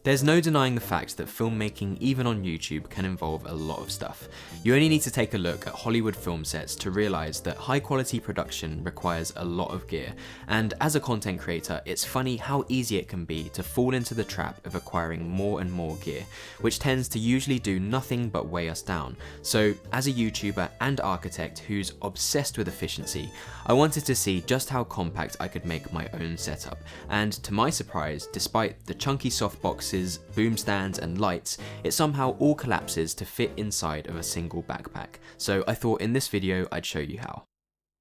There's no denying the fact that filmmaking, even on YouTube, can involve a lot of stuff. You only need to take a look at Hollywood film sets to realise that high quality production requires a lot of gear, and as a content creator, it's funny how easy it can be to fall into the trap of acquiring more and more gear, which tends to usually do nothing but weigh us down. So as a YouTuber and architect who's obsessed with efficiency, I wanted to see just how compact I could make my own setup, and to my surprise, despite the chunky softbox, boom stands and lights, it somehow all collapses to fit inside of a single backpack. So I thought in this video I'd show you how.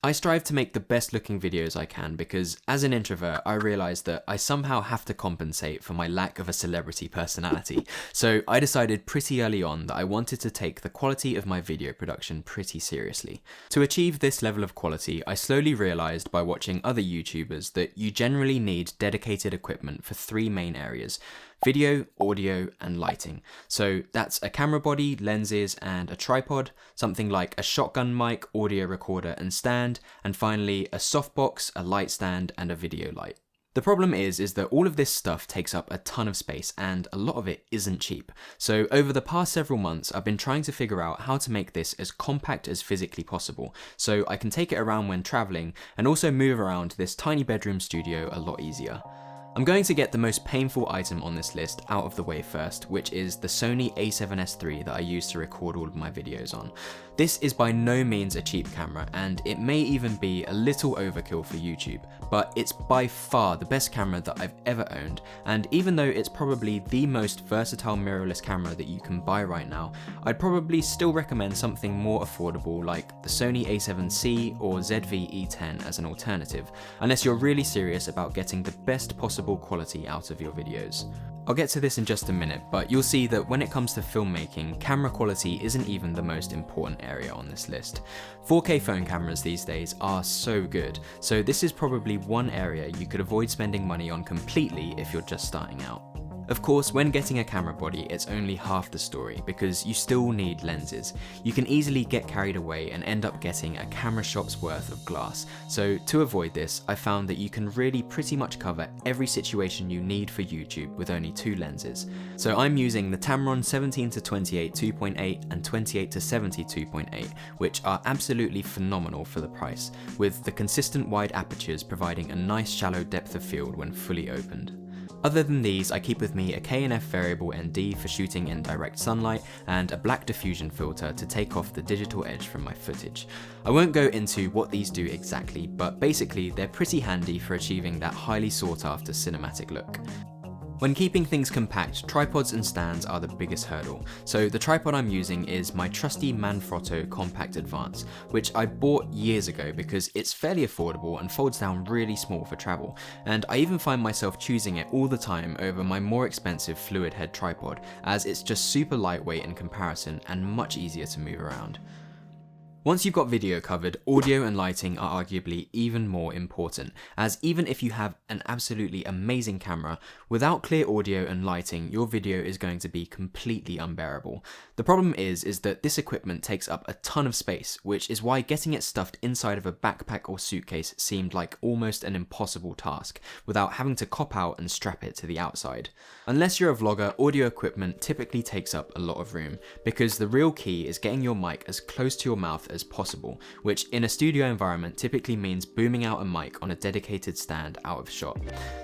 I strive to make the best looking videos I can because as an introvert I realised that I somehow have to compensate for my lack of a celebrity personality, so I decided pretty early on that I wanted to take the quality of my video production pretty seriously. To achieve this level of quality, I slowly realised by watching other YouTubers that you generally need dedicated equipment for three main areas: video, audio, and lighting. So that's a camera body, lenses, and a tripod, something like a shotgun mic, audio recorder and stand, and finally a softbox, a light stand, and a video light. The problem is that all of this stuff takes up a ton of space and a lot of it isn't cheap. So over the past several months, I've been trying to figure out how to make this as compact as physically possible, so I can take it around when traveling and also move around this tiny bedroom studio a lot easier. I'm going to get the most painful item on this list out of the way first, which is the Sony a7S III that I use to record all of my videos on. This is by no means a cheap camera, and it may even be a little overkill for YouTube, but it's by far the best camera that I've ever owned, and even though it's probably the most versatile mirrorless camera that you can buy right now, I'd probably still recommend something more affordable like the Sony a7C or ZV-E10 as an alternative, unless you're really serious about getting the best possible quality out of your videos. I'll get to this in just a minute, but you'll see that when it comes to filmmaking, camera quality isn't even the most important area on this list. 4K phone cameras these days are so good, so this is probably one area you could avoid spending money on completely if you're just starting out. Of course, when getting a camera body, it's only half the story because you still need lenses. You can easily get carried away and end up getting a camera shop's worth of glass. So to avoid this, I found that you can really pretty much cover every situation you need for YouTube with only two lenses. So I'm using the Tamron 17-28 2.8 and 28-70 2.8, which are absolutely phenomenal for the price, with the consistent wide apertures providing a nice shallow depth of field when fully opened. Other than these, I keep with me a K&F variable ND for shooting in direct sunlight and a black diffusion filter to take off the digital edge from my footage. I won't go into what these do exactly, but basically they're pretty handy for achieving that highly sought after cinematic look. When keeping things compact, tripods and stands are the biggest hurdle, so the tripod I'm using is my trusty Manfrotto Compact Advance, which I bought years ago because it's fairly affordable and folds down really small for travel, and I even find myself choosing it all the time over my more expensive fluid head tripod, as it's just super lightweight in comparison and much easier to move around. Once you've got video covered, audio and lighting are arguably even more important, as even if you have an absolutely amazing camera, without clear audio and lighting, your video is going to be completely unbearable. The problem is that this equipment takes up a ton of space, which is why getting it stuffed inside of a backpack or suitcase seemed like almost an impossible task, without having to cop out and strap it to the outside. Unless you're a vlogger, audio equipment typically takes up a lot of room, because the real key is getting your mic as close to your mouth as possible, which in a studio environment typically means booming out a mic on a dedicated stand out of shot.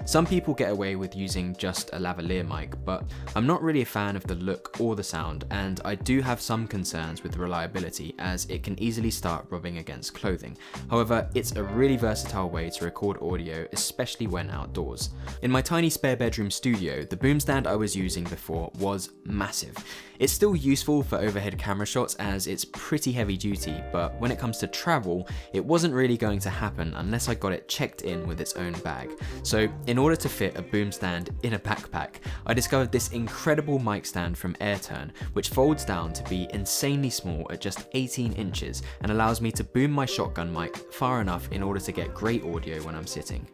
Some people get away with using just a lavalier mic, but I'm not really a fan of the look or the sound, and I do have some concerns with reliability as it can easily start rubbing against clothing. However, it's a really versatile way to record audio, especially when outdoors. In my tiny spare bedroom studio, the boom stand I was using before was massive. It's still useful for overhead camera shots as it's pretty heavy duty, but when it comes to travel, it wasn't really going to happen unless I got it checked in with its own bag. So in order to fit a boom stand in a backpack, I discovered this incredible mic stand from Airturn, which folds down to be insanely small at just 18 inches and allows me to boom my shotgun mic far enough in order to get great audio when I'm sitting.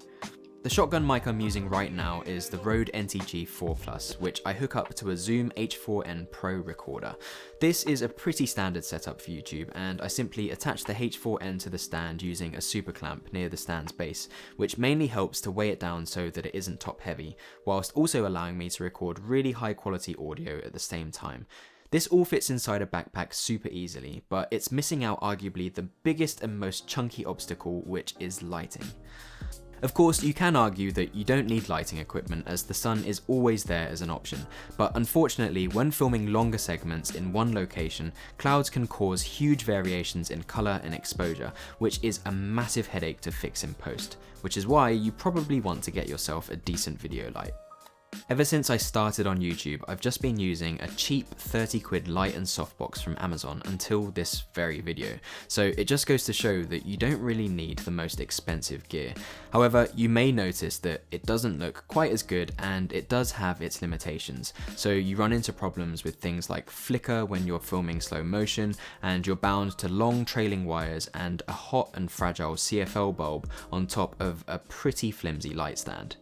The The shotgun mic I'm using right now is the Rode NTG 4 Plus, which I hook up to a Zoom H4n Pro recorder. This is a pretty standard setup for YouTube, and I simply attach the H4n to the stand using a super clamp near the stand's base, which mainly helps to weigh it down so that it isn't top heavy, whilst also allowing me to record really high quality audio at the same time. This all fits inside a backpack super easily, but it's missing out arguably the biggest and most chunky obstacle, which is lighting. Of course, you can argue that you don't need lighting equipment as the sun is always there as an option, but unfortunately when filming longer segments in one location, clouds can cause huge variations in colour and exposure, which is a massive headache to fix in post, which is why you probably want to get yourself a decent video light. Ever since I started on YouTube, I've just been using a cheap 30 quid light and softbox from Amazon until this very video, so it just goes to show that you don't really need the most expensive gear. However, you may notice that it doesn't look quite as good and it does have its limitations, so you run into problems with things like flicker when you're filming slow motion, and you're bound to long trailing wires and a hot and fragile CFL bulb on top of a pretty flimsy light stand.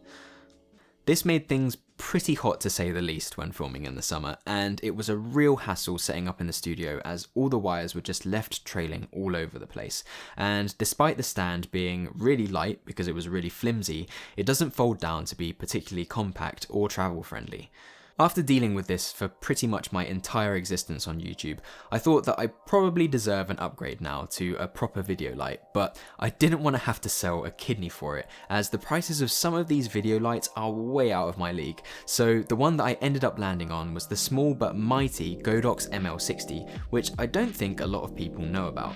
This made things pretty hot to say the least when filming in the summer, and it was a real hassle setting up in the studio as all the wires were just left trailing all over the place. And despite the stand being really light because it was really flimsy, it doesn't fold down to be particularly compact or travel friendly. After dealing with this for pretty much my entire existence on YouTube, I thought that I probably deserve an upgrade now to a proper video light, but I didn't want to have to sell a kidney for it, as the prices of some of these video lights are way out of my league, so the one that I ended up landing on was the small but mighty Godox ML60, which I don't think a lot of people know about.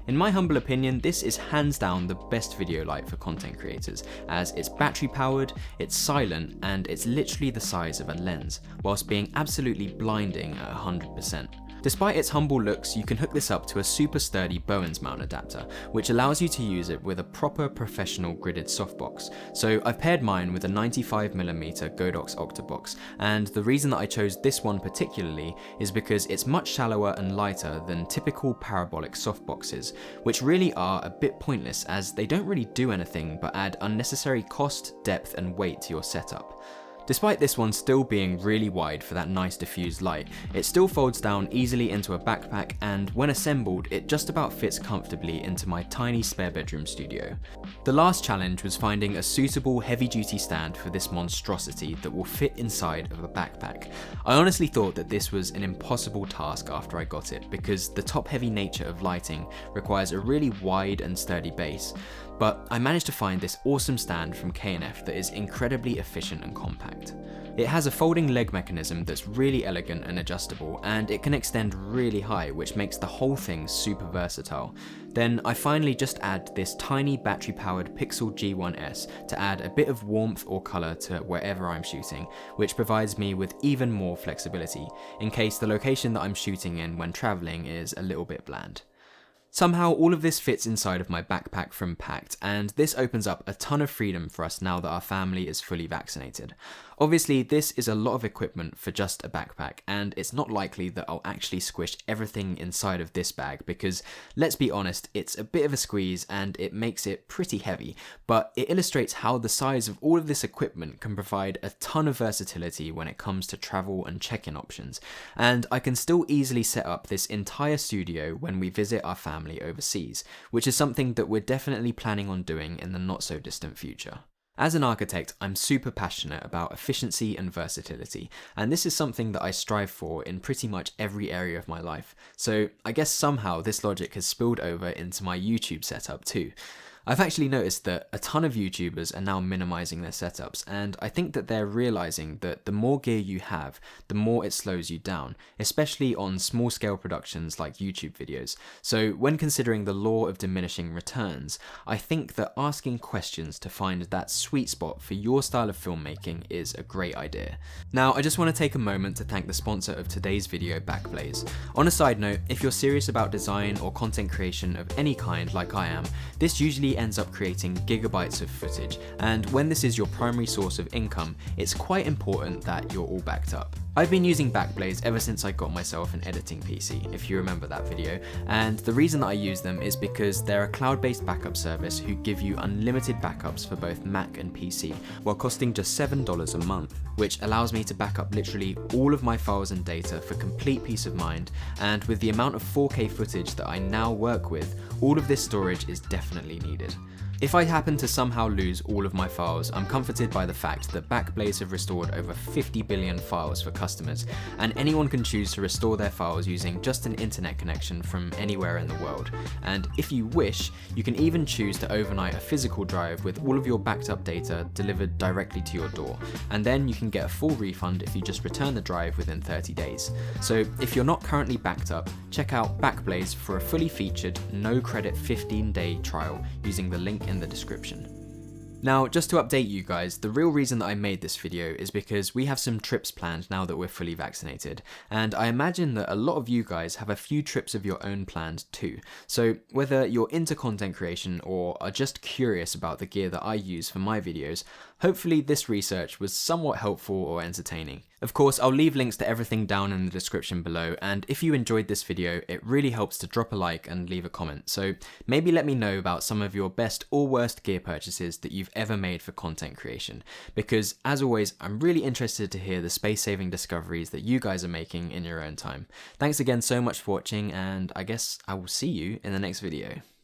In my humble opinion, this is hands down the best video light for content creators, as it's battery powered, it's silent, and it's literally the size of a lens, whilst being absolutely blinding at 100%. Despite its humble looks, you can hook this up to a super sturdy Bowens mount adapter, which allows you to use it with a proper professional gridded softbox. So I've paired mine with a 95mm Godox Octabox, and the reason that I chose this one particularly is because it's much shallower and lighter than typical parabolic softboxes, which really are a bit pointless as they don't really do anything but add unnecessary cost, depth and weight to your setup. Despite this one still being really wide for that nice diffused light, it still folds down easily into a backpack, and when assembled it just about fits comfortably into my tiny spare bedroom studio. The last challenge was finding a suitable heavy duty stand for this monstrosity that will fit inside of a backpack. I honestly thought that this was an impossible task after I got it, because the top heavy nature of lighting requires a really wide and sturdy base. But I managed to find this awesome stand from K&F that is incredibly efficient and compact. It has a folding leg mechanism that's really elegant and adjustable, and it can extend really high, which makes the whole thing super versatile. Then I finally just add this tiny battery powered Pixel G1S to add a bit of warmth or colour to wherever I'm shooting, which provides me with even more flexibility, in case the location that I'm shooting in when travelling is a little bit bland. Somehow all of this fits inside of my backpack from Pact, and this opens up a ton of freedom for us now that our family is fully vaccinated. Obviously, this is a lot of equipment for just a backpack, and it's not likely that I'll actually squish everything inside of this bag because, let's be honest, it's a bit of a squeeze and it makes it pretty heavy, but it illustrates how the size of all of this equipment can provide a ton of versatility when it comes to travel and check-in options, and I can still easily set up this entire studio when we visit our family overseas, which is something that we're definitely planning on doing in the not so distant future. As an architect, I'm super passionate about efficiency and versatility, and this is something that I strive for in pretty much every area of my life, so I guess somehow this logic has spilled over into my YouTube setup too. I've actually noticed that a ton of YouTubers are now minimizing their setups, and I think that they're realizing that the more gear you have, the more it slows you down, especially on small scale productions like YouTube videos. So when considering the law of diminishing returns, I think that asking questions to find that sweet spot for your style of filmmaking is a great idea. Now, I just want to take a moment to thank the sponsor of today's video, Backblaze. On a side note, if you're serious about design or content creation of any kind like I am, this usually ends up creating gigabytes of footage, and when this is your primary source of income, it's quite important that you're all backed up. I've been using Backblaze ever since I got myself an editing PC, if you remember that video, and the reason that I use them is because they're a cloud-based backup service who give you unlimited backups for both Mac and PC, while costing just $7 a month, which allows me to back up literally all of my files and data for complete peace of mind, and with the amount of 4K footage that I now work with, all of this storage is definitely needed. If I happen to somehow lose all of my files, I'm comforted by the fact that Backblaze have restored over 50 billion files for customers, and anyone can choose to restore their files using just an internet connection from anywhere in the world. And if you wish, you can even choose to overnight a physical drive with all of your backed up data delivered directly to your door, and then you can get a full refund if you just return the drive within 30 days. So if you're not currently backed up, check out Backblaze for a fully featured, no credit 15-day trial using the link in the description. Now, just to update you guys, the real reason that I made this video is because we have some trips planned now that we're fully vaccinated, and I imagine that a lot of you guys have a few trips of your own planned too. So whether you're into content creation or are just curious about the gear that I use for my videos, hopefully this research was somewhat helpful or entertaining. Of course, I'll leave links to everything down in the description below, and if you enjoyed this video, it really helps to drop a like and leave a comment. So maybe let me know about some of your best or worst gear purchases that you've ever made for content creation, because as always, I'm really interested to hear the space-saving discoveries that you guys are making in your own time. Thanks again so much for watching, and I guess I will see you in the next video.